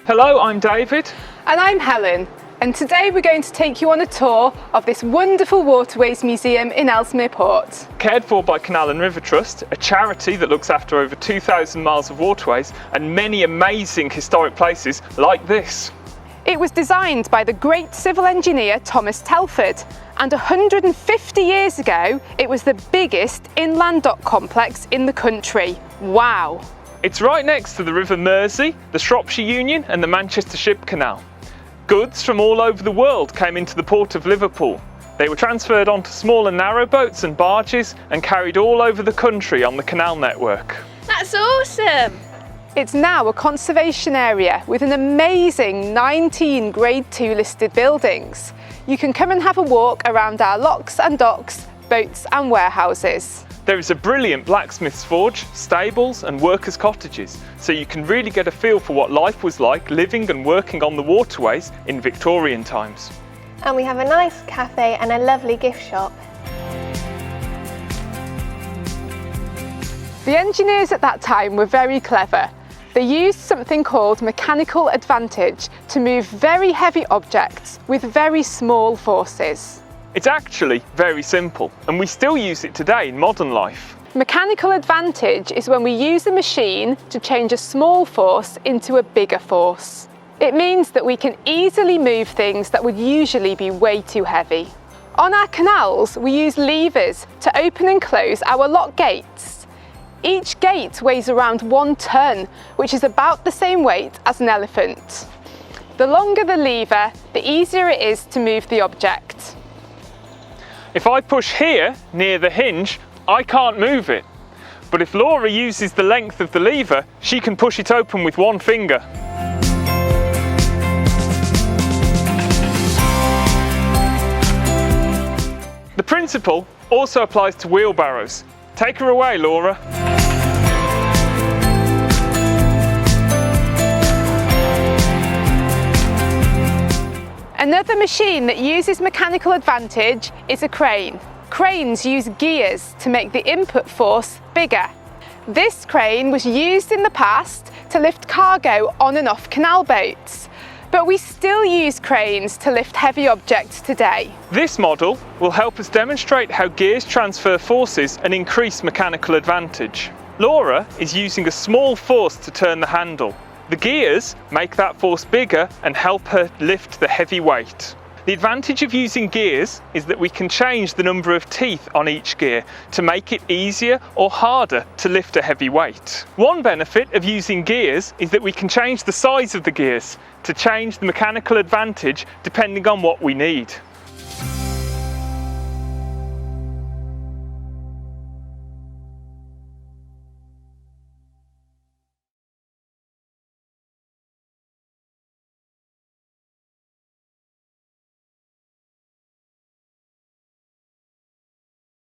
Hello, I'm David. And I'm Helen, and today we're going to take you on a tour of this wonderful Waterways Museum in Ellesmere Port. Cared for by Canal and River Trust, a charity that looks after over 2,000 miles of waterways and many amazing historic places like this. It was designed by the great civil engineer Thomas Telford, and 150 years ago it was the biggest inland dock complex in the country. Wow! It's right next to the River Mersey, the Shropshire Union and the Manchester Ship Canal. Goods from all over the world came into the port of Liverpool. They were transferred onto smaller narrowboats and barges and carried all over the country on the canal network. That's awesome! It's now a conservation area with an amazing 19 Grade 2 listed buildings. You can come and have a walk around our locks and docks, boats and warehouses. There is a brilliant blacksmith's forge, stables and workers' cottages, so you can really get a feel for what life was like living and working on the waterways in Victorian times. And we have a nice cafe and a lovely gift shop. The engineers at that time were very clever. They used something called mechanical advantage to move very heavy objects with very small forces. It's actually very simple, and we still use it today in modern life. Mechanical advantage is when we use a machine to change a small force into a bigger force. It means that we can easily move things that would usually be way too heavy. On our canals, we use levers to open and close our lock gates. Each gate weighs around 1 ton, which is about the same weight as an elephant. The longer the lever, the easier it is to move the object. If I push here, near the hinge, I can't move it. But if Laura uses the length of the lever, she can push it open with one finger. The principle also applies to wheelbarrows. Take her away, Laura. Another machine that uses mechanical advantage is a crane. Cranes use gears to make the input force bigger. This crane was used in the past to lift cargo on and off canal boats, but we still use cranes to lift heavy objects today. This model will help us demonstrate how gears transfer forces and increase mechanical advantage. Laura is using a small force to turn the handle. The gears make that force bigger and help her lift the heavy weight. The advantage of using gears is that we can change the number of teeth on each gear to make it easier or harder to lift a heavy weight. One benefit of using gears is that we can change the size of the gears to change the mechanical advantage depending on what we need.